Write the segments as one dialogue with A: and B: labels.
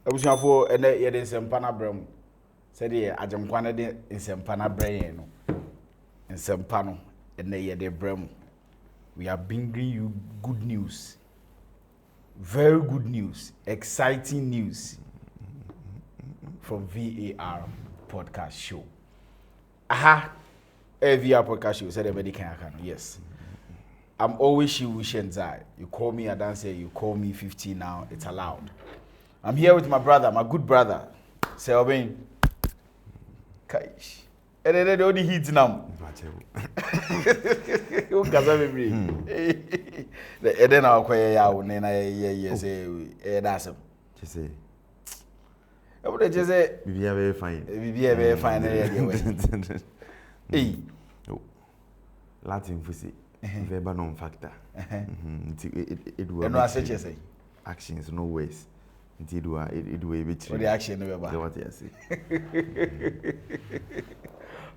A: Abusuafo ene ye de nsempana brem said ye agemkwana de nsempana brain no nsempa no ene ye de brem. We are bringing you good news, very good news, exciting news from VAR podcast show. Aha, a VAR podcast show said everybody can. Yes, I'm always you Shenzai. You call me a dancer, you call me 15 now. It's allowed. I'm here with my brother, my good brother, Selwyn. Kaish. And then the heat now. You can say me. The then I'll call you and then I say, that's him. Just say, I would just say, we are very fine. We are very fine. Hey, Latin for say, verbal non factor. It will not say actions, no ways. It will be the action never. What you say.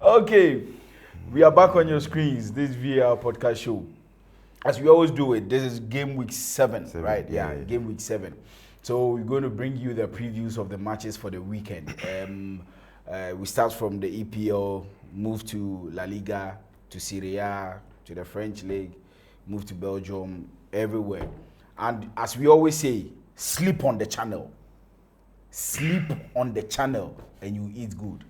A: Okay, we are back on your screens. This VAR podcast show. As we always do it, this is game week 7, right? Yeah, game week 7. So we're going to bring you the previews of the matches for the weekend. We start from the EPL, move to La Liga, to Serie A, to the French League, move to Belgium, everywhere. And as we always say, sleep on the channel. Sleep on the channel and you eat good.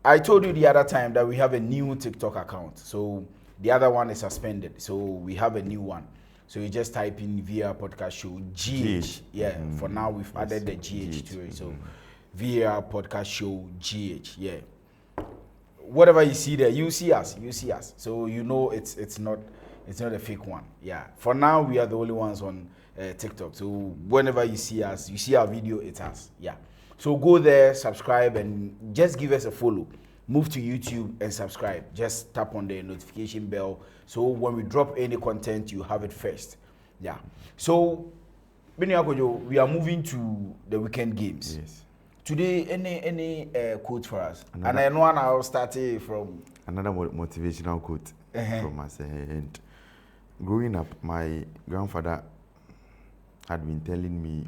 A: I told you the other time that we have a new TikTok account. So the other one is suspended. So we have a new one. So you just type in VAR podcast show GH. Yeah, for now we've added the GH to it. So VAR podcast show GH. Yeah. Whatever you see there, you see us. So you know it's not a fake one. Yeah. For now we are the only ones on TikTok. So whenever you see us, you see our video, it's us. Yeah. So go there, subscribe, and just give us a follow. Move to YouTube and subscribe. Just tap on the notification bell. So when we drop any content, you have it first. Yeah. So, we are moving to the weekend games. Yes. Today, any quote for us? And I know I'll start from
B: another motivational quote from us. And growing up, my grandfather had been telling me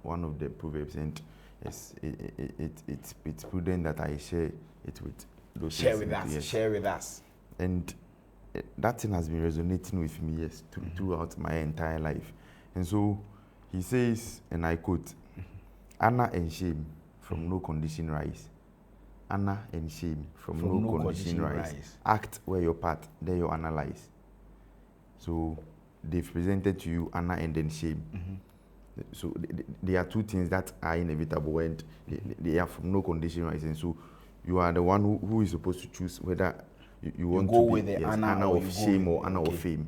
B: one of the proverbs, and it's prudent that I share it with those.
A: Share with us.
B: And that thing has been resonating with me, throughout my entire life. And so he says, and I quote, "Honor and shame from no condition rise. Honor and shame from no condition rise. Act where your part, there you analyze." So they've presented to you honor and then shame. So there are two things that are inevitable, and they are from no condition rising. So you are the one who is supposed to choose whether you want
A: go
B: to
A: with the honor
B: of shame or honor of fame.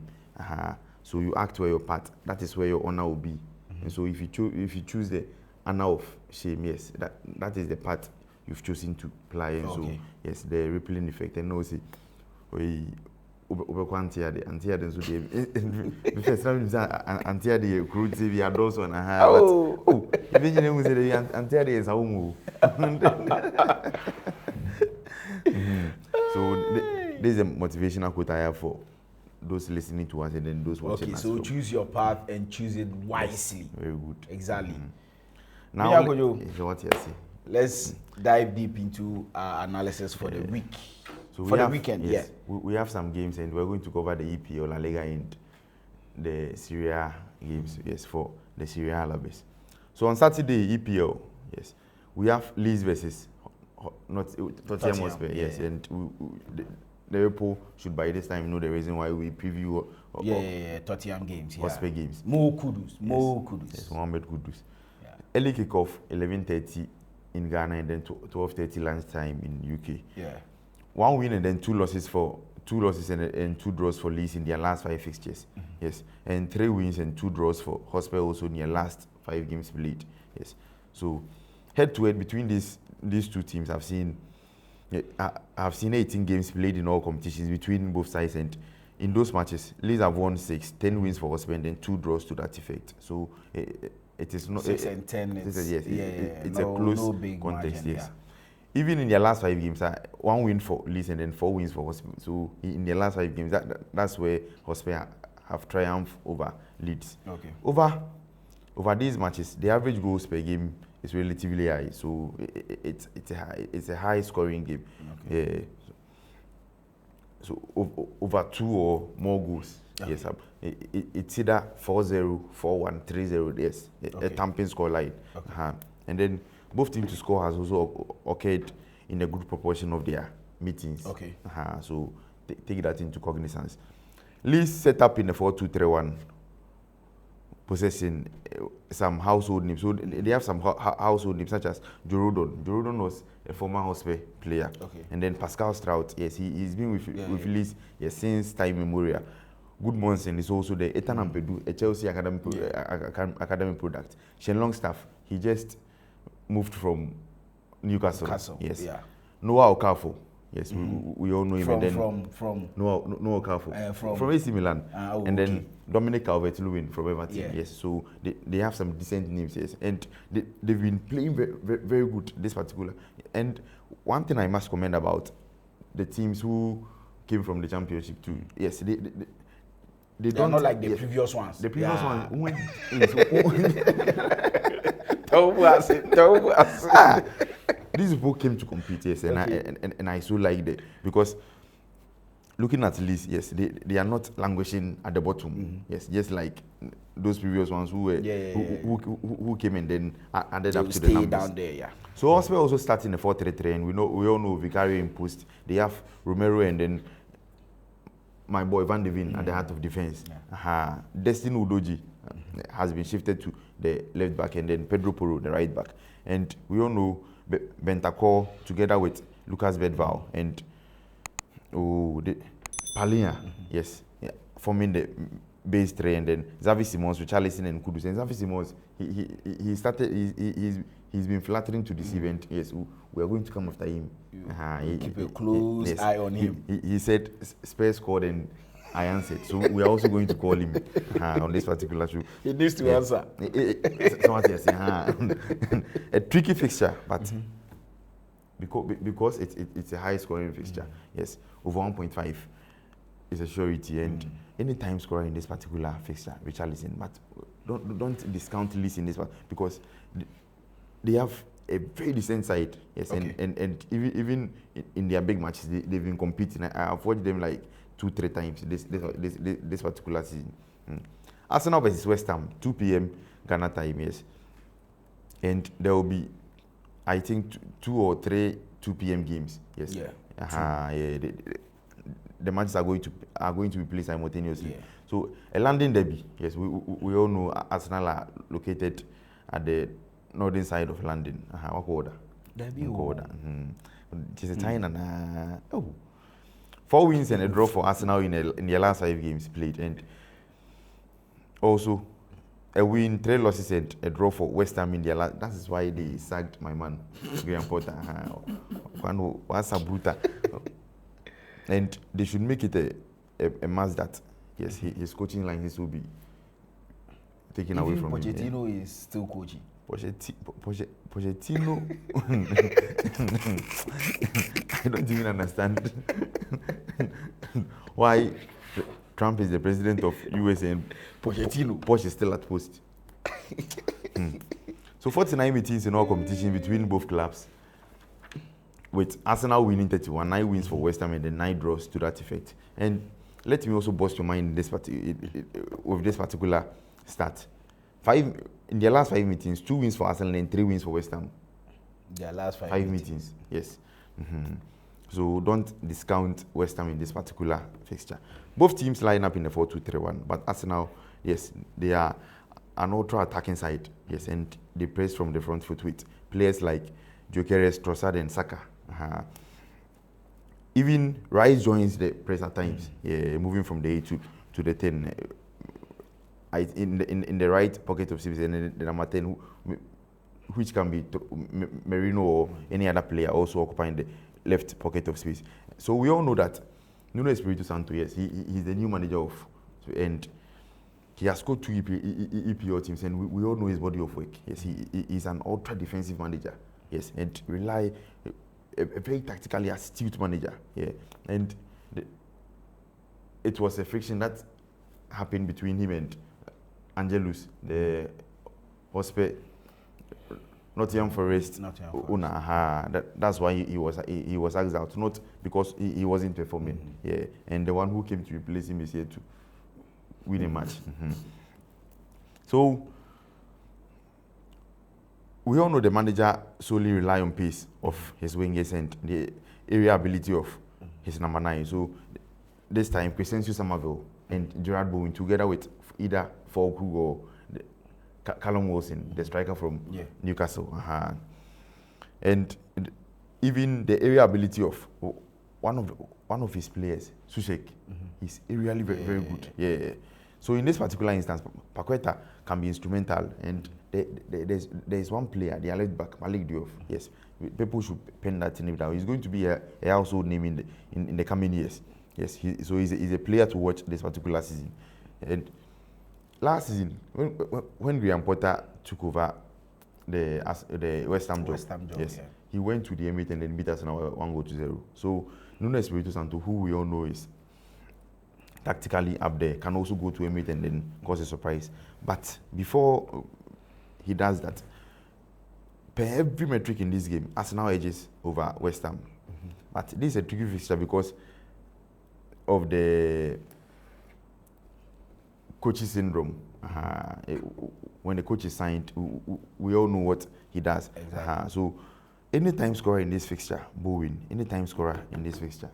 B: So you act where your part, that is where your honor will be. And so if you choose the Anna of shame. Yes, that is the part you've chosen to play, and so yes, the rippling effect. And also, we anti-ade so the first time anti-ade crew TV adults on but even you know say anti-ade is a home. So this is a motivational quote I have for those listening to us and then those watching us.
A: Okay, so choose your path and choose it wisely.
B: Very good.
A: Exactly.
B: Now,
A: let's dive deep into our analysis for the week.
B: So
A: for the weekend,
B: yes, we have some games and we're going to cover the EPL, La Liga, and the Serie A games, yes, for the Serie A lovers. So on Saturday, EPL, yes, we have Leeds versus Tottenham Hotspur, yes, and the Liverpool should by this time know the reason why we preview
A: Tottenham games,
B: Hotspur games.
A: More kudos.
B: Yes, Mohamed Kudus. Yeah. Early kickoff 11:30 in Ghana and then 12:30 lunchtime in UK.
A: Yeah.
B: 1 win and then 2 losses and 2 draws for Leeds in their last 5 fixtures. Yes, and 3 wins and 2 draws for Hotspur also in their last 5 games played. Yes, so head to head between these two teams, I've seen 18 games played in all competitions between both sides, and in those matches, Leeds have won 6, 10 wins for Hotspur and then 2 draws to that effect. So it is not
A: 6 and 10.
B: It's a close big contest. Yes. Yeah. Even in their last 5 games, 1 win for Leeds and then 4 wins for Hotspur. So in their last 5 games, that's where Hotspur have triumphed over Leeds.
A: Okay.
B: Over these matches, the average goals per game is relatively high. So it's a high scoring game. Okay. So over 2 or more goals. Okay. Yes, it's either 4-0, 4-1, 3-0. Yes, a thumping score line. Okay. And then both teams to score has also occurred in a good proportion of their meetings.
A: Okay.
B: So take that into cognizance. Leeds set up in a 4-2-3-1, possessing some household names. So they have some household names such as Jorodon. Jorodon was a former Hotspur player. Okay. And then Pascal Strout, yes, he's been with Leeds since time immemorial. Good Monson is also there. Ethan Ampedu, a Chelsea academy product. Shane Longstaff, he just moved from Newcastle. Yes. Yeah. Noah Okafor. Yes, we all know him. From Noah Okafor. From AC Milan. And then Dominic Calvert-Lewin from Everton. Yeah. Yes. So they have some decent names. Yes. And they've been playing very, very, very good this particular. And one thing I must comment about the teams who came from the championship too. Yes, they don't
A: not like the previous ones.
B: The previous ones. These people came to compete, yes, and I so liked it because looking at Leeds, yes, they are not languishing at the bottom, yes, just like those previous ones who were who came and then added up to the numbers.
A: Down there, yeah.
B: So Hotspur also starting a 4-3-3, and we all know Vicario in post. They have Romero and then my boy Van de Ven at the heart of defense. Yeah. Destiny Udoji has been shifted to the left back, and then Pedro Porro, the right back. And we all know Bentancur together with Lucas Bedval and Palhinha, yes, forming the base 3, and then Xavi Simons, Richarlison and Kudus. And Xavi Simons, he's been flattering to this event. Yes, we are going to come after him.
A: Keep a close eye on him.
B: He said Spurs called and I answered. So we are also going to call him on this particular show.
A: He needs to answer.
B: A tricky fixture, but because it's a high scoring fixture, yes, over 1.5 is a surety, and any time scorer in this particular fixture, Richarlison, but don't discount Leeds in this one because they have a very decent side, yes, and even in their big matches they've been competing. I've watched them like 2-3 times this particular season. Arsenal versus West Ham, 2 p.m. Ghana time, yes, and there will be, I think, 2 or 3 2 p.m. games, yes. Yeah. The matches are going to be played simultaneously. Yeah. So a London derby, yes. We all know Arsenal are located at the northern side of London. What order?
A: Derby
B: order. Just a China. 4 wins and a draw for Arsenal in their last 5 games played, and also a win, 3 losses, and a draw for West Ham in their last. That is why they sacked my man, Graham Potter. What's a brutal? And they should make it a must that, yes, his coaching lines will be taken away from him.
A: Pochettino is still coaching.
B: Pochettino. I don't even understand why Trump is the president of US and Poch is still at post. So 49 meetings in all competition between both clubs, with Arsenal winning 31, 9 wins for West Ham and then 9 draws to that effect. And let me also bust your mind with this particular stat. In their last 5 meetings, 2 wins for Arsenal and 3 wins for West Ham.
A: Their last 5
B: meetings, yes. So don't discount West Ham in this particular fixture. Both teams line up in the 4-2-3-1, but Arsenal, yes, they are an ultra-attacking side, yes, and they press from the front foot with players like Gyökeres, Trossard, and Saka. Even Rice joins the press at times, moving from the 8 to the 10. In the right pocket of space, and the number 10, which can be Merino or any other player, also occupying the left pocket of space. So we all know that Nuno Espirito Santo, yes, he's the new manager and he has scored 2 EPL teams, and we all know his body of work. Yes, he's an ultra defensive manager. Yes, and a very tactically astute manager. Yeah, and it was a friction that happened between him and Angelus, the Hotspur, Nottingham Forest owner. That's why he was asked out, not because he wasn't performing. Yeah, and the one who came to replace him is here to win a match. So we all know the manager solely rely on pace of his wingers and the area ability of his number 9. So this time, Crescencio Somerville and Gerard Bowen, together with either Falkirk or Callum Wilson, the striker from Newcastle. And even the area ability of one of his players, Sushek, is really very good. Yeah. So in this particular instance, Paqueta can be instrumental, and there's one player, the left back, Malik Diouf. Yes, people should pen that name down. He's going to be a household name in the coming years. Yes, he's a player to watch this particular season. And last season, when Graham Potter took over the West Ham job, yes, he went to the Emirates and then beat us 1-0. So Nuno Espirito Santo, who we all know is tactically up there, can also go to Emirates and then cause a surprise. But before he does that, per every metric in this game, Arsenal edges over West Ham. But this is a tricky fixture because of the coach's syndrome. When the coach is signed, we all know what he does. Exactly. So any time scorer in this fixture, Bowen. Any time scorer in this fixture,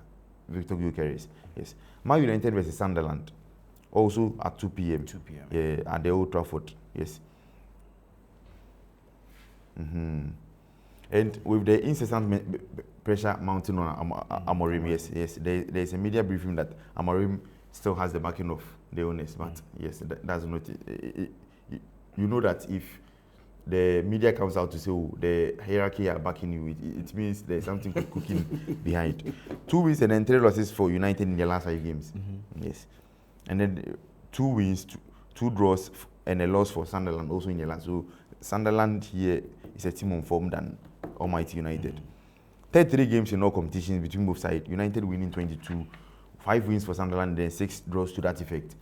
B: Victor Gyökeres. Yes. Man United versus Sunderland, also at 2 p.m.
A: 2 p.m.
B: Yeah, at the Old Trafford. Yes. And with the incessant pressure mounting on Amorim, yes, there is a media briefing that Amorim still has the backing of the owners, but yes, that's not it. You know that if the media comes out to say, oh, the hierarchy are backing you, it means there's something cooking behind. 2 wins and then 3 losses for United in their last 5 games. Yes. And then 2 wins, 2 draws, and a loss for Sunderland also in their last. So Sunderland here is a team on form than Almighty United. 33 games in all competitions between both sides. United winning 22, 5 wins for Sunderland, then 6 draws to that effect.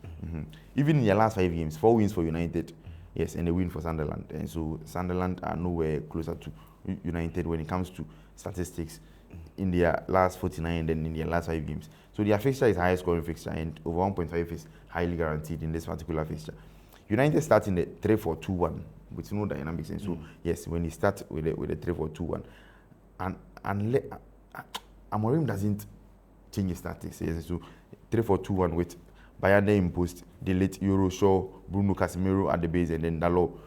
B: Even in their last 5 games, 4 wins for United. Yes, and a win for Sunderland. And so Sunderland are nowhere closer to United when it comes to statistics in their last 49 and then in their last 5 games. So their fixture is highest scoring fixture, and over 1.5 is highly guaranteed in this particular fixture. United start in the 3-4-2-1 with no dynamics. And so, yes, when you start with a 3-4-2-1, and Amorim doesn't change his tactics. Yes, so 3-4-2-1 with Bayanda imposed, the late Euro Shaw, Bruno Casemiro at the base, and then Dalo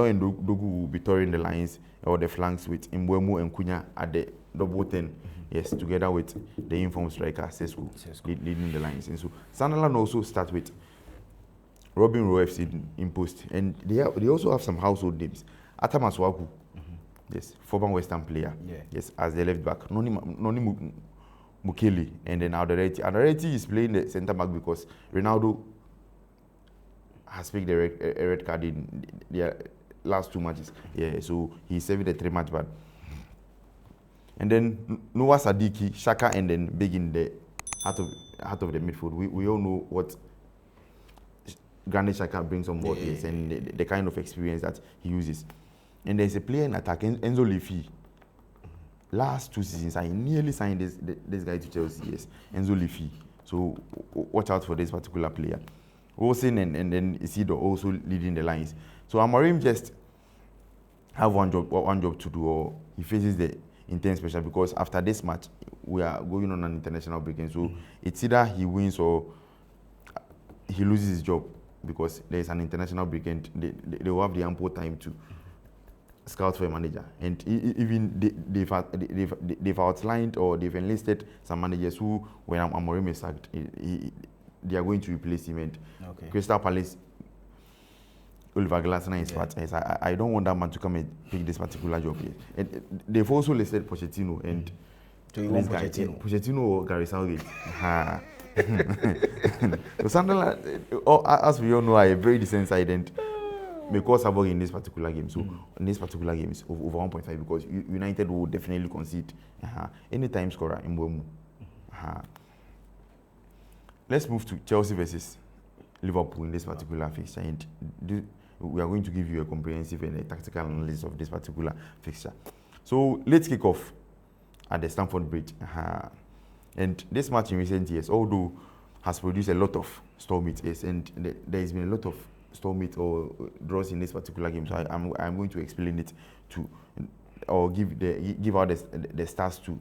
B: and Dogu will be touring the lines or the flanks with Mbeumo and Cunha at the double 10. Yes, together with the informed striker Sesko leading the lines. And so Sunderland also start with Robin Rowe FC in post, and they also have some household names. Atamaswaku, yes, former Western player, yes, as the left back. Noni Mukeli, and then Alderete. Alderete is playing the centre back because Ronaldo has picked a red card in their last 2 matches. Yeah, so he's serving a 3-match ban. And then Noah Sadiki, Shaka, and then Big in the heart of the midfield. We all know what Granit Xhaka brings on board, yes, and the kind of experience that he uses. And there's a player in attack, Enzo Lefi. Last 2 seasons, I nearly signed this guy to Chelsea, yes, Enzo Lefi. So watch out for this particular player. Wilson and then Isidro also leading the lines. So Amorim just have one job to do, or he faces the intense pressure, because after this match we are going on an international break, and so it's either he wins or he loses his job, because there is an international break and they will have the ample time to scout for a manager. And even they've outlined, or they've enlisted some managers who, when Amorim is sacked, they are going to replace him. And Crystal Palace, Oliver Glasner is part. I don't want that man to come and pick this particular job here. And they've also listed Pochettino, and
A: so you want
B: Pochettino or Gary Southgate. So Sunderland, as we all know, are a very decent side, and may cause havoc in this particular game. So in this particular game is over 1.5, because United will definitely concede any time scorer in Bomu. Let's move to Chelsea versus Liverpool in this particular fixture, and we are going to give you a comprehensive and a tactical analysis of this particular fixture. So let's kick off at the Stamford Bridge. And this match in recent years, although has produced a lot of stormits, yes, and there has been a lot of stormits or draws in this particular game. So I'm going to explain it or give out the stats to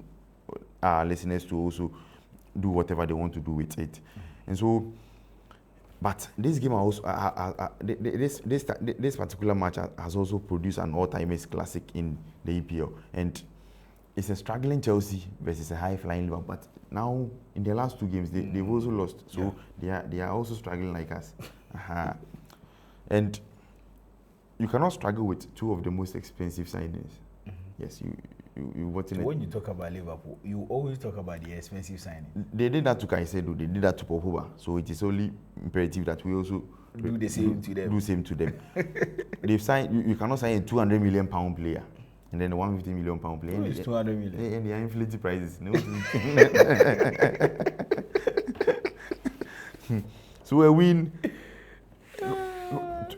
B: our listeners to also do whatever they want to do with it. And so, but this game also, this particular match has also produced an all-time classic in the EPL, and it's a struggling Chelsea versus a high-flying Liverpool. But now, in the last 2 games, they've also lost, so they are also struggling like us. And you cannot struggle with 2 of the most expensive signings. Yes,
A: when you talk about Liverpool, you always talk about the expensive signing.
B: They did that to Caicedo, they did that to Pogba, so it is only imperative that we also
A: do the same to them.
B: They've signed. You cannot sign a 200 million pound player and then a 150 million pound player.
A: It's 200 million.
B: And they are inflated prices. No. So a win,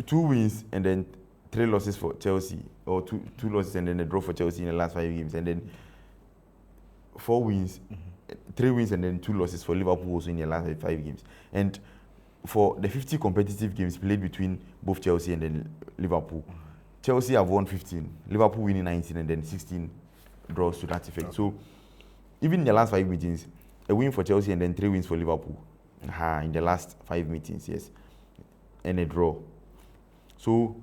B: 2 wins, and then 3 losses for Chelsea, or two losses and then a draw for Chelsea in the last 5 games, and then 4 wins, 3 wins, and then 2 losses for Liverpool also in the last 5 games. And for the 50 competitive games played between both Chelsea and then Liverpool, Chelsea have won 15, Liverpool winning 19, and then 16 draws to that effect. So even in the last 5 meetings, a win for Chelsea and then 3 wins for Liverpool in the last 5 meetings, yes, and a draw. So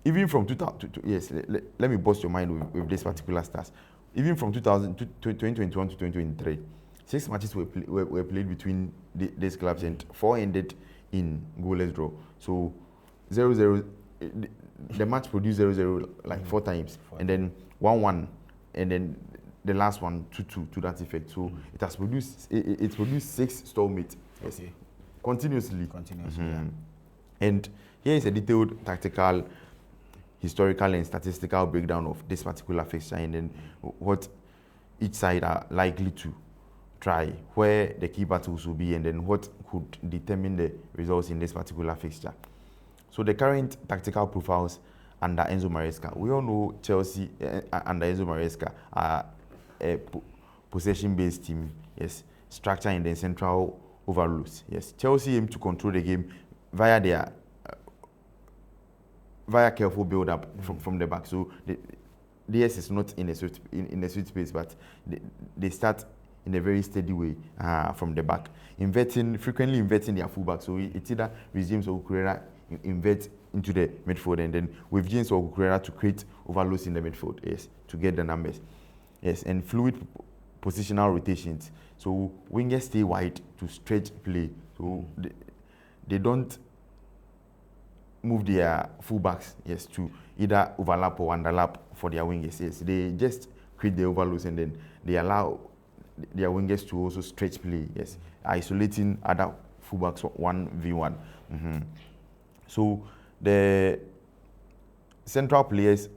B: even from 2000, yes, let me bust your mind with this particular stats. Even from 2021 to 2023, 6 matches were played between these clubs, and 4 ended in goalless draw. So 0-0, the match produced 0-0 like 4 times, and then 1-1, and then the last one 2-2 to that effect. So it has produced it's produced 6 stalemates, yes, continuously.
A: Yeah.
B: And here is a detailed tactical, historical, and statistical breakdown of this particular fixture, and then what each side are likely to try, where the key battles will be, and then what could determine the results in this particular fixture. So the current tactical profiles under Enzo Maresca. We all know Chelsea under Enzo Maresca are a possession-based team, yes, structure and then central overloads. Yes, Chelsea aim to control the game via careful build-up from the back. So the S is not in a sweet space, but they start in a very steady way from the back, frequently inverting their fullback. So it's either with James or Cucurella invert into the midfield, and then with James or Cucurella to create overloads in the midfield, yes, to get the numbers. Yes, and fluid positional rotations. So wingers stay wide to stretch play. So they don't move their fullbacks, yes, to either overlap or underlap for their wingers. Yes, they just create the overloads and then they allow their wingers to also stretch play. Yes, isolating other fullbacks 1v1. So the central players,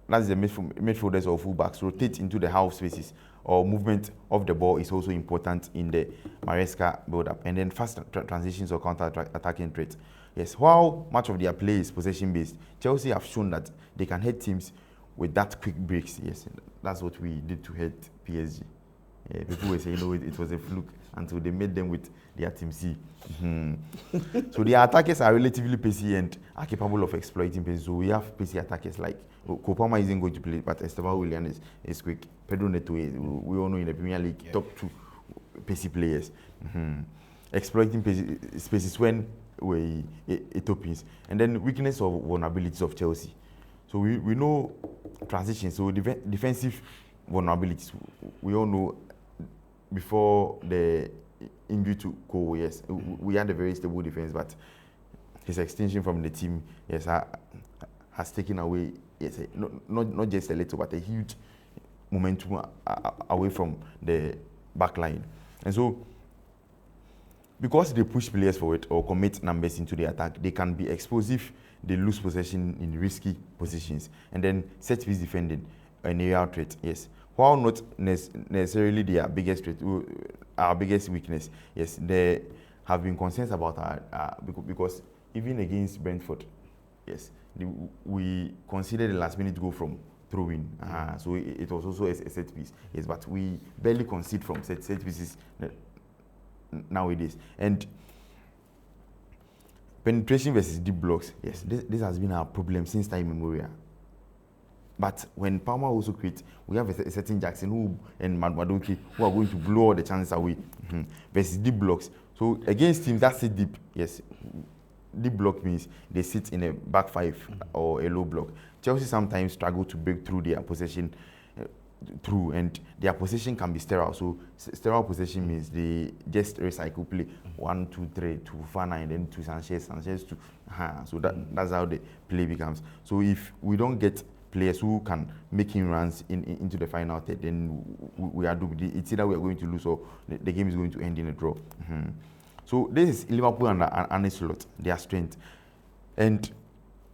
B: that's the midfielders or fullbacks, rotate into the half spaces, or movement of the ball is also important in the Maresca build-up. And then fast transitions or counter-attacking threats. Yes, while much of their play is possession-based, Chelsea have shown that they can hit teams with that quick breaks. Yes, that's what we did to hit PSG. Yeah, people were saying, it was a fluke until they made them with their Team C. So their attackers are relatively pacey and are capable of exploiting pace. So we have pacey attackers like Kopama isn't going to play, but Esteban Willian is quick. Pedro Neto, we all know in the Premier League, top 2 pacey players. Exploiting spaces when it opens. And then weakness or vulnerabilities of Chelsea. So we know transitions, so defensive vulnerabilities. We all know before the injury to Cole, yes, we had a very stable defense, but his extension from the team, yes, has taken away, yes, not just a little, but a huge momentum away from the back line. And so, because they push players forward or commit numbers into the attack, they can be explosive, they lose possession in risky positions, and then set piece defending, an aerial threat, yes. While not necessarily their biggest threat, our biggest weakness, yes, there have been concerns about our because even against Brentford, yes, we considered the last minute goal from throw-in. So it was also a set piece, yes, but we barely concede from set pieces nowadays. And penetration versus deep blocks, yes, this has been our problem since time immemorial. But when Palmer also creates, we have a certain Jackson and Madueke who are going to blow all the chances away. Versus deep blocks. So against teams that sit deep, yes, deep block means they sit in a back 5 or a low block. Chelsea sometimes struggle to break through their possession and their possession can be sterile. So sterile possession means they just recycle play 1, 2, 3 to Fana and then to Sanchez to so that's how the play becomes. So if we don't get players who can make him runs into the final third, then we are doomed. It's either we are going to lose or the game is going to end in a draw. So this is Liverpool and Arne Slot, their strength. And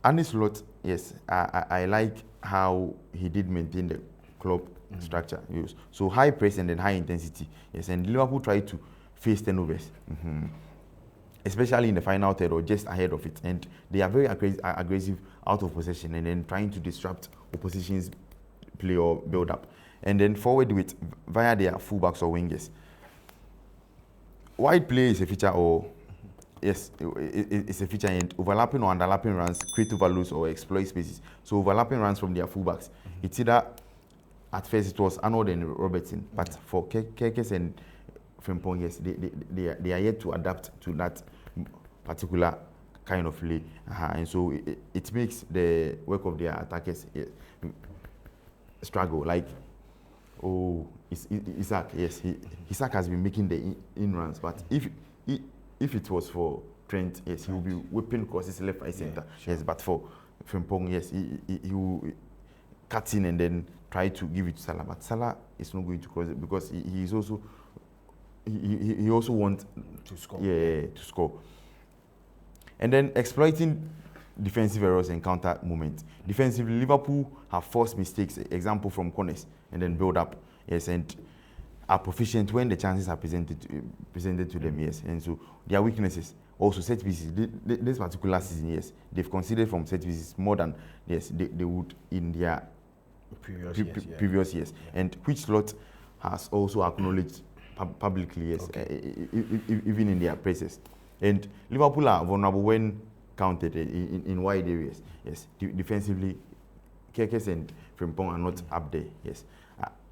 B: Arne Slot, yes, I like how he did maintain the club structure. Yes. So high press and then high intensity. Yes, and Liverpool tried to face turnovers. Especially in the final third or just ahead of it. And they are very aggressive out of possession and then trying to disrupt opposition's play or build up. And then forward with via their fullbacks or wingers. Wide play is a feature or, yes, it's a feature, and overlapping or underlapping runs create overloads or exploit spaces. So overlapping runs from their fullbacks. It's either, at first it was Arnold and Robertson, but for Kerkes and Frimpong, yes, they are yet to adapt to that particular kind of play, and so it makes the work of their attackers struggle. Like, Isaac, yes, Isaac has been making the in runs, but if it was for Trent, yes, he will be whipping crosses left, right, center. Sure. Yes, but for Frimpong, yes, he will cut in and then try to give it to Salah, but Salah is not going to cross it because he is also. He also wants
A: to score.
B: Yeah, to score. And then exploiting defensive errors and counter movement. Defensively, Liverpool have forced mistakes, example from corners, and then build up. Yes, and are proficient when the chances are presented to them. Yes, and so their weaknesses also set pieces. This particular season, yes, they've considered from set pieces more than they would in their previous years. Yeah. And which Slot has also acknowledged publicly, yes, even in their presses. And Liverpool are vulnerable when counted in wide areas. Yes, defensively, Kerkes and Frimpong are not up there. Yes,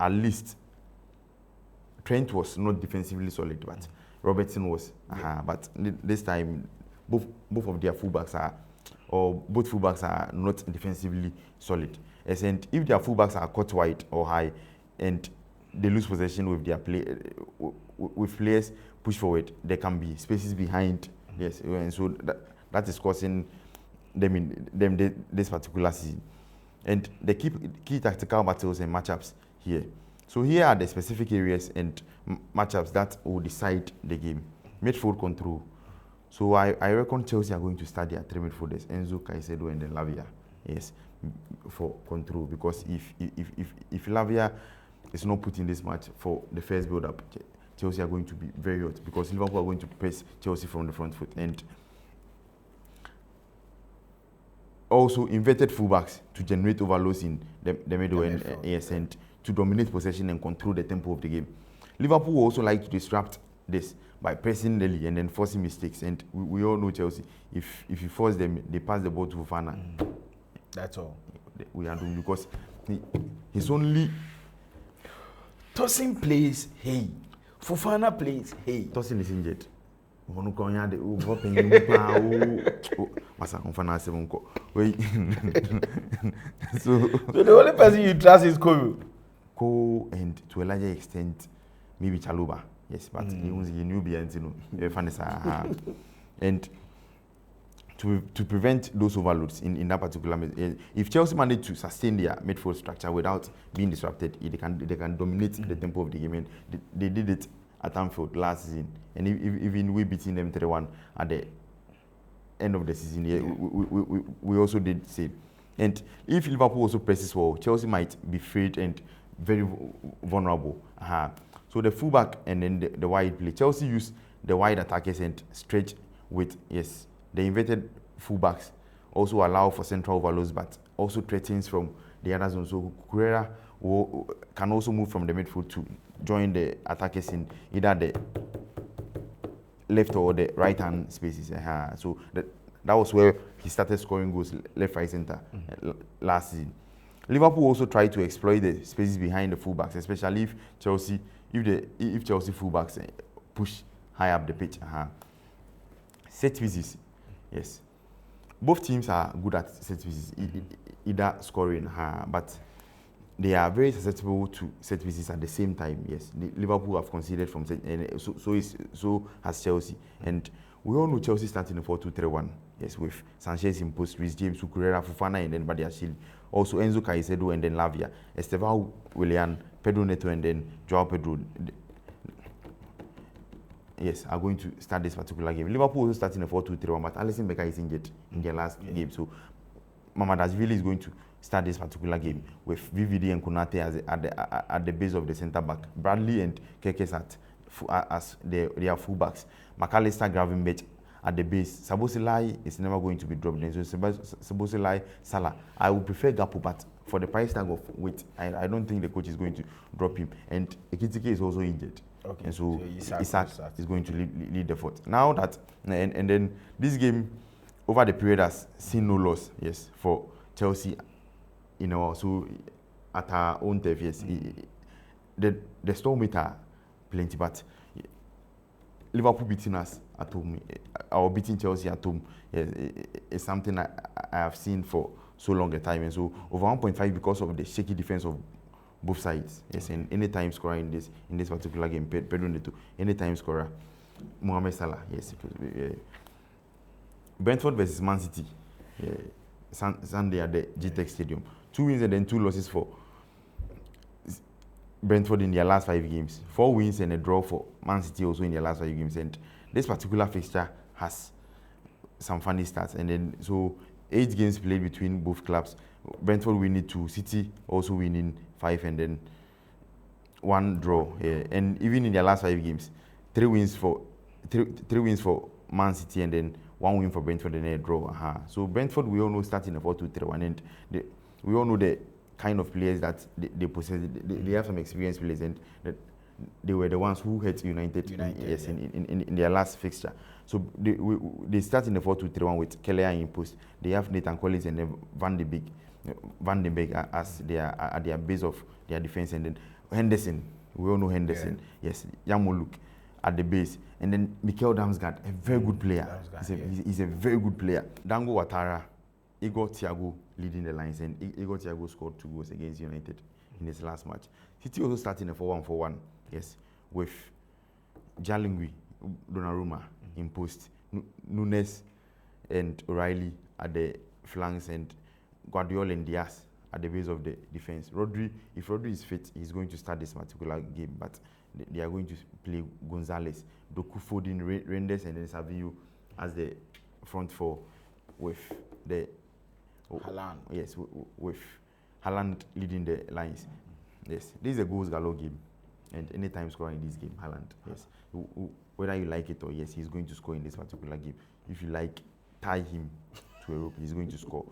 B: at least Trent was not defensively solid, but Robertson was. But this time, both of their fullbacks both fullbacks are not defensively solid. Yes, and if their fullbacks are caught wide or high, and they lose possession with their with players push forward, there can be spaces behind. Yes, and so that is causing this particular season. And the key tactical battles and matchups here. So here are the specific areas and matchups that will decide the game. Midfield control. So I reckon Chelsea are going to start their three midfielders, Enzo, Caicedo, and then Lavia. Yes, for control. Because if Lavia is not put in this match for the first build-up, Chelsea are going to be very hot because Liverpool are going to press Chelsea from the front foot. And also inverted fullbacks to generate overloads in the middle and to dominate possession and control the tempo of the game. Liverpool also like to disrupt this by pressing early and then forcing mistakes. And we all know Chelsea. If you force them, they pass the ball to Fofana.
A: That's all.
B: We are doing because he's only...
A: Tosin plays, hey. Fofana plays, hey.
B: Tosin is injured. So
A: the only person you trust is Kobe.
B: And to a larger extent, maybe Chaluba. Yes, but he knew and to prevent those overloads in that particular, if Chelsea manage to sustain their midfield structure without being disrupted, they can dominate the tempo of the game. And they did it at Anfield last season, and even we beating them 3-1 at the end of the season. We also did the same. And if Liverpool also presses well, Chelsea might be afraid and very vulnerable. So the fullback and then the wide play. Chelsea use the wide attackers and stretch with, the inverted fullbacks also allow for central overloads, but also threatens from the other zone. So Cucurella can also move from the midfield to join the attackers in either the left or the right hand spaces. So that was where he started scoring goals left, right, center last season. Liverpool also tried to exploit the spaces behind the fullbacks, especially if Chelsea fullbacks push high up the pitch. Set pieces, yes. Both teams are good at set pieces, either scoring, but they are very susceptible to set pieces at the same time. Yes, Liverpool have conceded from set, and so has Chelsea. And we all know Chelsea starting in 4-2-3-1. Yes, with Sanchez in post, Reece James, Cucurella, Fofana, and then Badiashile. Also Enzo, Caicedo, and then Lavia. Estevao, Willian, Pedro Neto, and then Joao Pedro. Yes, are going to start this particular game. Liverpool also starting a 4-2-3-1, but Alisson Becker is injured in their last game. So Mamadashvili is going to start this particular game with VVD and Konate at the base of the centre back. Bradley and Kekes as their fullbacks. McAllister, Gravenberch at the base. Szoboszlai is never going to be dropped in. So Szoboszlai, Salah. I would prefer Gakpo, but for the price tag of weight, I don't think the coach is going to drop him. And Ekitike is also injured.
A: Okay.
B: And so Isak is going to lead the fort. Now that, and then this game, over the period, has seen no loss, for Chelsea, so at our own turf, the storm meter plenty, but Liverpool beating us at home, or beating Chelsea at home, is something I have seen for so long a time. And so over 1.5 because of the shaky defense of both sides. And any time scorer in this particular game, Pedro Neto, any time scorer, Mohamed Salah. Brentford versus Man City, Sunday at the GTEC Stadium. 2 wins and then 2 losses for Brentford in their last 5 games. 4 wins and a draw for Man City also in their last 5 games. And this particular fixture has some funny stats. And then so 8 games played between both clubs. Brentford winning 2, City also winning 5, and then 1 draw. And even in their last 5 games, 3 wins for Man City, and then 1 win for Brentford and a draw. So Brentford, we all know, starting a 4-2-3-1, and we all know the kind of players that they possess. They have some experienced players, and they were the ones who hurt United in their last fixture. So they start in the 4-2-3-1 with Keller in post. They have Nathan Collins and then Van den Beek as their base of their defense, and then Henderson. We all know Henderson. Yarmolenko at the base, and then Mikel Damsgaard, a very good player. He's a very good player. Dango Ouattara, Igor Thiago leading the lines, and Igor Thiago scored 2 goals against United in his last match. City also starting a 4-1-4-1, with Jalingui, Donnarumma in post, Nunes and O'Reilly at the flanks and Guardiola and Diaz at the base of the defense. If Rodri is fit, he's going to start this particular game, but they are going to play Gonzalez, Doku, Foden, Renders, and then Savinho as the front four with the
A: Haaland.
B: Yes, with Haaland leading the lines. Yes, this is a goals galore game, and anytime scoring in this game, Haaland. Yes, whether you like it or yes, he's going to score in this particular game. If you like, tie him to a rope, he's going to score.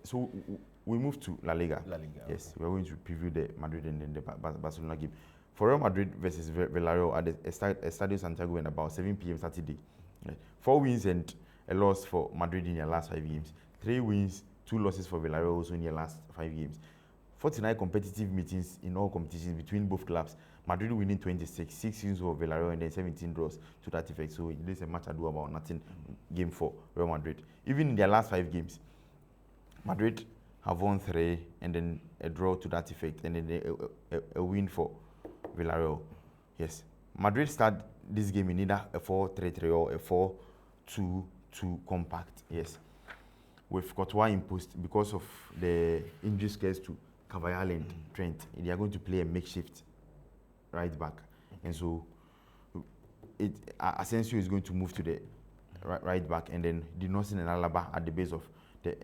B: So we move to La Liga. Yes, we are going to preview the Madrid and then the Barcelona game. For Real Madrid versus Villarreal at the Estadio Santiago on about 7 p.m. Saturday. 4 wins and a loss for Madrid in their last 5 games. 3 wins, 2 losses for Villarreal also in their last 5 games. 49 competitive meetings in all competitions between both clubs. Madrid winning 26, 6 wins for Villarreal and then 17 draws to that effect. So there's a match ado about nothing game for Real Madrid. Even in their last 5 games, Madrid have won 3 and then a draw to that effect and then a win for Villarreal. Yes. Madrid start this game in either a 4-3-3 or a 4-2-2 compact. Yes. With Courtois imposed because of the injury scares to Carvajal and Trent. They are going to play a makeshift right back. And so Asensio is going to move to the right back, and then Dinosin and Alaba at the base of the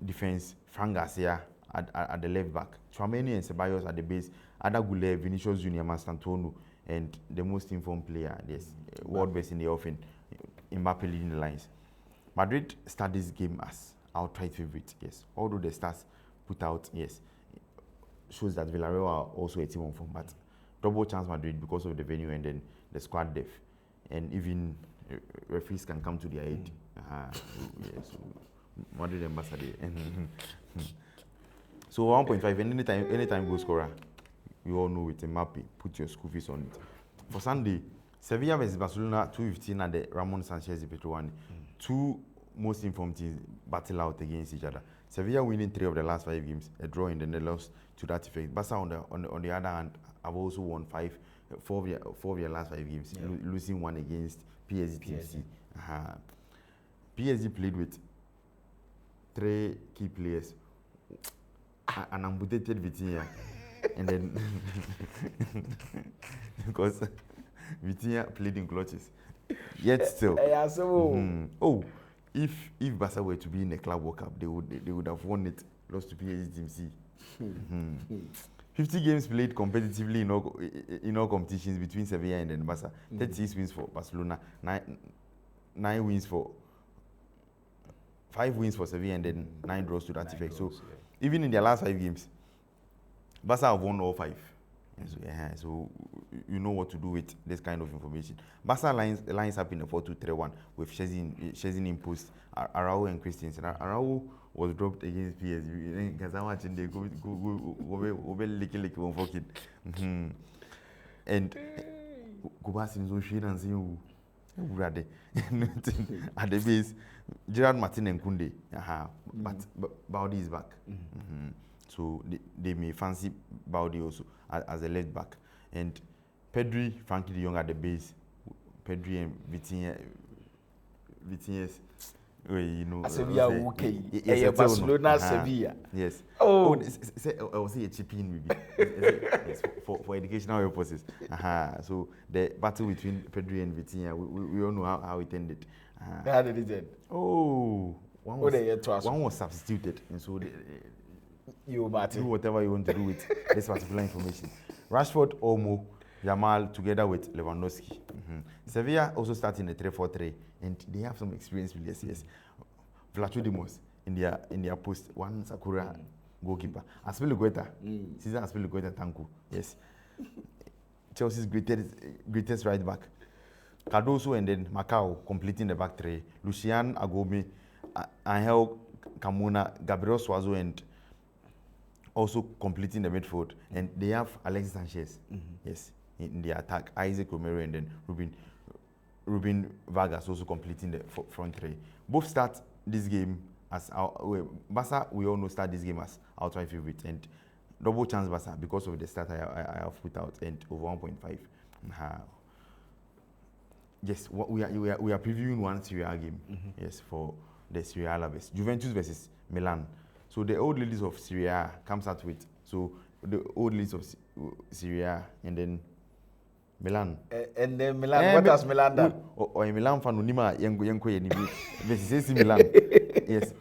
B: defense. Fran Garcia at the left back. Tchouaméni and Ceballos at the base. Ada Goulet, Vinicius Junior, Mastantuono, and the most informed player, yes, world best in the offense, Mbappe leading the lines. Madrid start this game as outright favorite, yes. Although the stats put out, yes, shows that Villarreal are also a team on form, but double chance Madrid because of the venue and then the squad depth, and even referees can come to their aid. Yes, Madrid ambassador. So 1.5, and anytime goal scorer, you all know it. Mbappe, put your school fees on it. For Sunday, Sevilla versus Barcelona, 2:15 at the Ramon Sanchez Petruani. 2 most informed teams battle out against each other. Sevilla winning 3 of the last 5 games, a draw in the loss to that effect. Barca on the other hand have also won 4 of their last 5 games, losing 1 against PSG. PSG played with 3 key players, an amputated Vitinha, and then because Vitinha played in clutches. Yet still, if Barca were to be in a Club World Cup, they would have won it, lost to PSG Team C. 50 games played competitively in all competitions between Sevilla and then Barca. 36 wins for Barcelona, 9 wins for 5 wins for Sevilla and then 9 draws to that effect. So even in their last 5 games, Barca have won all 5. So you know what to do with this kind of information. Barca lines up in a 4-2-3-1 with Szczesny in post, Araujo and Christensen. Araujo was dropped against PSG because I'm watching they go licky one fucking. And Kubasin so shit and see who at the base, Gerard Martin and Kunde. But Baudi is back. So they may fancy Baudi also as a left back. And Pedri, Frankie de Jong at the base. Pedri and Vitinhas, you know.
A: Sevilla, okay. Barcelona, Sevilla.
B: Yes. I will say a chipping maybe. Yes, for educational purposes. So the battle between Pedri and Vitinha, we all know how it ended.
A: How did it end?
B: One was substituted, and so
A: you Martin,
B: do whatever you want to do with this particular information. Rashford, Olmo, Yamal together with Lewandowski. Sevilla also starting a 3-4-3, and they have some experience with this. Yes, Vlachodimos in their post, one Sakura goalkeeper. Azpilicueta, Cesar Azpilicueta Tanku. Yes, Chelsea's greatest right back. Cardoso and then Macau completing the back three. Lucian Agome, Angel Camona, Gabriel Suazo, and also completing the midfield. And they have Alexis Sanchez, yes, in the attack. Isaac Romero and then Ruben Vargas also completing the front three. Both start this game as Barca, we all know start this game as outright favorite, and double chance Barca because of the start I have put out, and over 1.5. Yes, we are previewing one Serie A game. Yes, for the Serie A lovers. Juventus versus Milan. So the old ladies of Serie A comes out with, so the old ladies of Serie A, and then Milan.
A: And then Milan, what has Milan done?
B: Or a Milan fan, Unima, Yanko, versus Milan. Yes,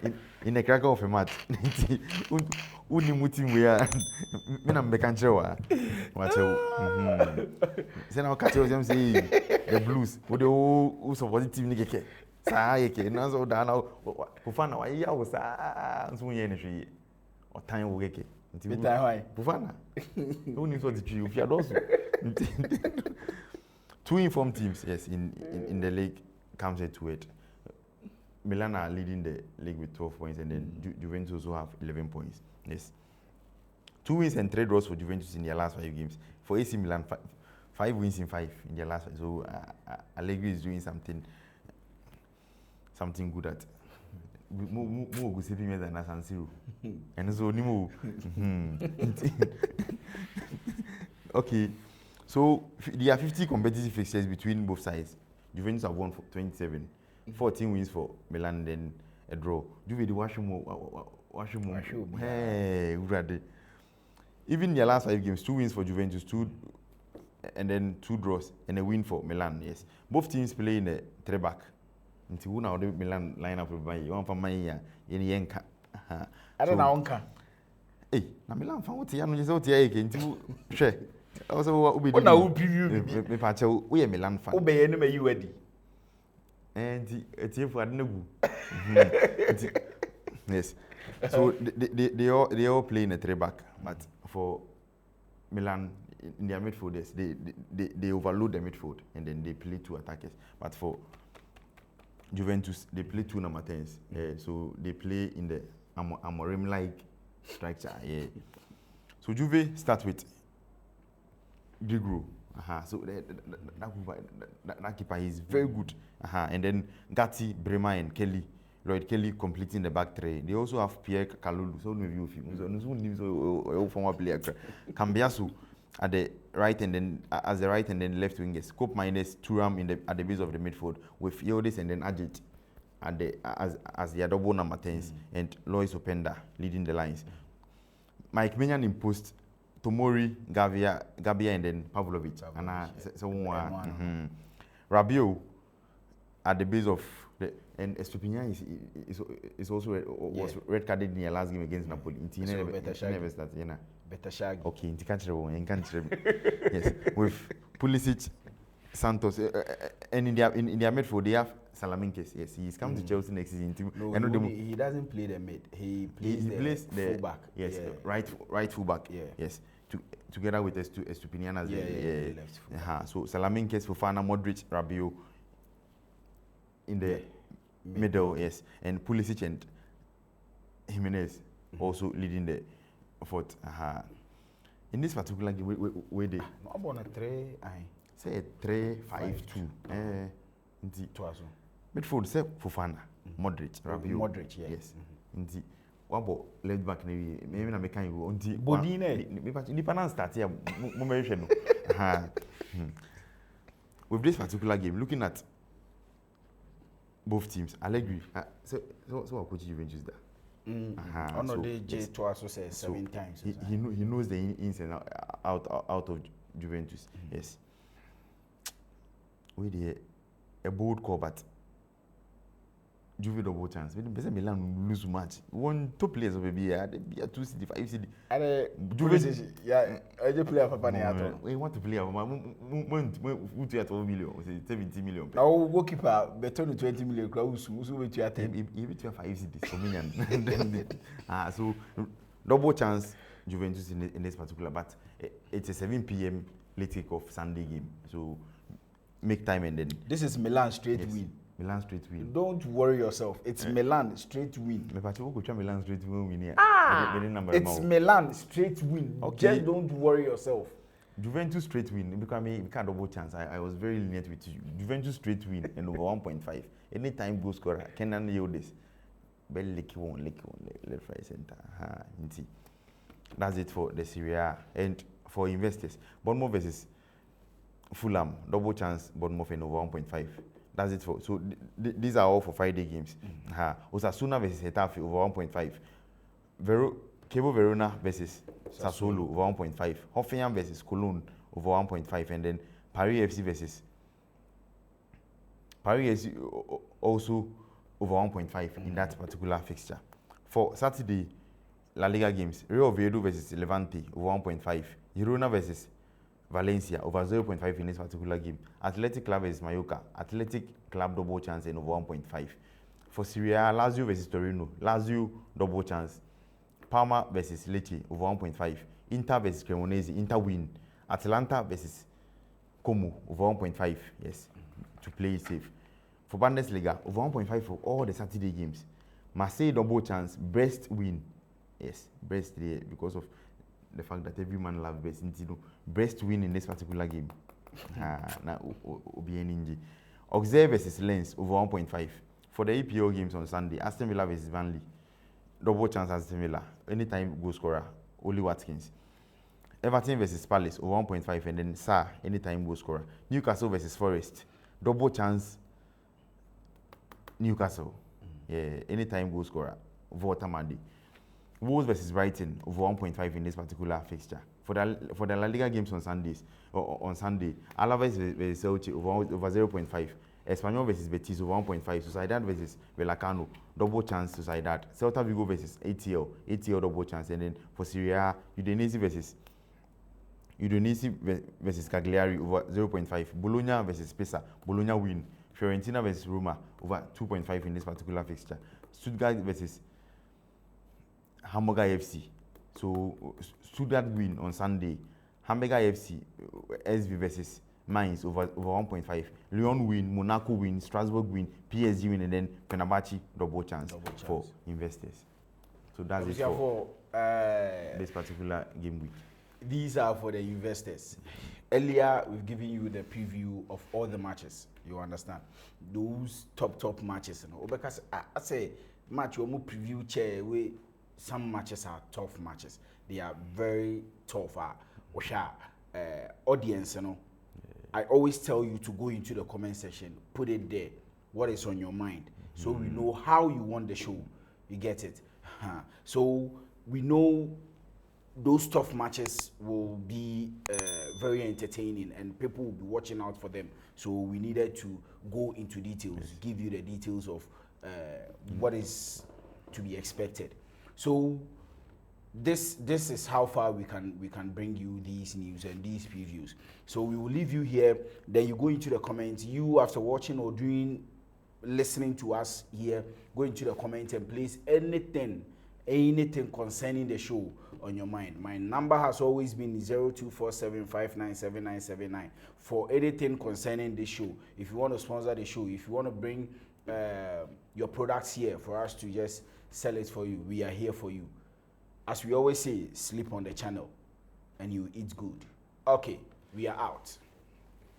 B: in a cracker of a match. Unimutim we are. Minam Becanchoa. What's Then I'll catch them saying the blues. What the old supportive nigga. Sayake, Nazo Dana, Pufana, I was a or time wake. Pufana. Who needs what the tree if you are also 2 informed teams, yes, in the league comes to it. Milan are leading the league with 12 points, and then Juventus also have 11 points. Yes. 2 wins and 3 draws for Juventus in their last 5 games. For AC Milan, 5 wins in 5 in their last 5. So Allegri is doing something good at. More good saving than a San Siro. And so Nimo. Okay. So there are 50 competitive fixtures between both sides. Juventus have won for 27. 14 wins for Milan, then a draw. Juve the Washimo. Hey, brother. Even their last 5 games, 2 wins for Juventus, 2 and then 2 draws and a win for Milan. Yes, both teams play in a 3-back. Until who now the Milan line up with one for my year in Yenka.
A: I don't know, Uncle.
B: Hey, na Milan fan what you know just out here again to share. Also, what we
A: do? What preview?
B: Me patch we are Milan fan.
A: Obey any me you ready?
B: And it's here for Adnebu. Yes. So they all play in a 3-back, but for Milan in their midfielders, they overload the midfield and then they play 2 attackers. But for Juventus, they play 2 number 10s. So they play in the Amorim-like structure. Yeah. So Juve start with Digro. So that keeper is very good. And then Gatti, Bremer, and Kelly. Lloyd Kelly completing the back 3. They also have Pierre Kalulu. So maybe you former player. Cambiasu at the right and then as the right and then left wingers. Cope minus Thuram at the base of the midfield with Yildiz and then Ajit at the as their double number 10s and Lois Openda leading the lines. Mike Maignan in post. Tomori, Gabia, and then Pavlovic. And Rabiot at the base of the and Estupinian is also was red carded in the last game against Napoli. Never started.
A: Better shag.
B: Okay, in yes, with Pulisic, Santos, and in their midfield they have Salaminkes. Yes, he's come to Chelsea next season too.
A: No, he doesn't play the mid. He plays the fullback.
B: Yes, right fullback. Yeah. Yes, together with Estupinian as the
A: left fullback.
B: So Salaminkes, Fofana, Modric, Rabiot in the middle. Yes, and Pulisic and Jimenez also leading the fourth. In this particular game, where they
A: I'm on a 3.
B: Say 3-5-2. Midfield say Fofana, Modric, Rabiot.
A: Modric,
B: yes. Indeed. What about left back? Maybe na make you go.
A: Bodine.
B: Maybe Panan start here. With this particular game, looking at both teams, Allegri. So what coach Juventus there?
A: J2 also says 7 times.
B: He knows the ins and out of Juventus. Yes. We a bold call, but Juve double chance. We didn't Milan lose match. 1 2 players of be a 2 CD 5 CD.
A: Juve I just play for Paniato.
B: We want to play a we to 12 million, 70 million.
A: Our goalkeeper better than 20 million crowds who wait to attend.
B: He be 5 CD for million. So double chance Juventus in this particular, but it's a 7 p.m. late kick-off Sunday game. So make time and then.
A: This is Milan straight win.
B: Milan straight win.
A: Don't worry yourself. It's Milan straight win.
B: Milan straight win.
A: It's Milan straight win. Okay. Just don't worry yourself.
B: Juventus straight win. Because we can't double chance. I was very lenient with you. Juventus straight win and over 1.5. Anytime goal scorer. Kenan Yildiz. Left right center. That's it for the Serie A. And for investors, Bournemouth versus Fulham, double chance, Bournemouth and over 1.5. That's it for. So these are all for Friday games. Osasuna versus Getafe over 1.5. Cabo Verona versus Sassuolo over 1.5. Hoffenheim versus Cologne over 1.5, and then Paris FC versus also over 1.5 in that particular fixture. For Saturday, La Liga games, Real Oviedo versus Levante over 1.5. Girona versus Valencia over 0.5 in this particular game. Athletic Club versus Mallorca. Athletic Club double chance and over 1.5. For Serie A, Lazio versus Torino. Lazio double chance. Parma versus Lecce over 1.5. Inter versus Cremonese. Inter win. Atalanta versus Como over 1.5. Yes, to play it safe. For Bundesliga, over 1.5 for all the Saturday games. Marseille double chance. Brest win. Yes, Brest there because of the fact that every man loves Brest. Brest win in this particular game. Auxerre versus Lens over 1.5. For the EPL games on Sunday, Aston Villa versus Burnley. Double chance Aston Villa. Anytime goal scorer, Oli Watkins. Everton versus Palace over 1.5, and then Sarr, anytime goal scorer. Newcastle versus Forest. Double chance Newcastle. Yeah, anytime goal scorer. Volta Mandi. Wolves versus Brighton over 1.5 in this particular fixture. For the La Liga games on Sundays, or on Sunday, Alaves versus Elche over 0.5. Espanyol versus Betis over 1.5. Sociedad versus Velacano, double chance Sociedad. Celta Vigo versus ATL double chance. And then for Serie A, Udinese versus Cagliari over 0.5. Bologna versus Pisa, Bologna win. Fiorentina versus Roma over 2.5 in this particular fixture. Stuttgart versus Hamburger FC. So Stuttgart win on Sunday. Hamburger FC, SV versus Mainz over 1.5. Lyon win, Monaco win, Strasbourg win, PSG win, and then Fenerbahce double chance for investors. So that's it for this particular game week.
A: These are for the investors. Earlier, we've given you the preview of all the matches. You understand? Those top matches. You know? Because I say, match we preview chair where some matches are tough matches. They are very tough. Audience, you know. I always tell you to go into the comment section, put it there, what is on your mind, so we know how you want the show. You get it? So we know those tough matches will be very entertaining and people will be watching out for them. So we needed to go into details, give you the details of what is to be expected. So this is how far we can bring you these news and these previews. So we will leave you here. Then you go into the comments. You, after watching or listening to us here, go into the comments and place anything concerning the show on your mind. My number has always been 0247597979 for anything concerning this show. If you want to sponsor the show, if you want to bring your products here for us to just sell it for you, we are here for you. As we always say, sleep on the channel and you eat good. Okay, we are out.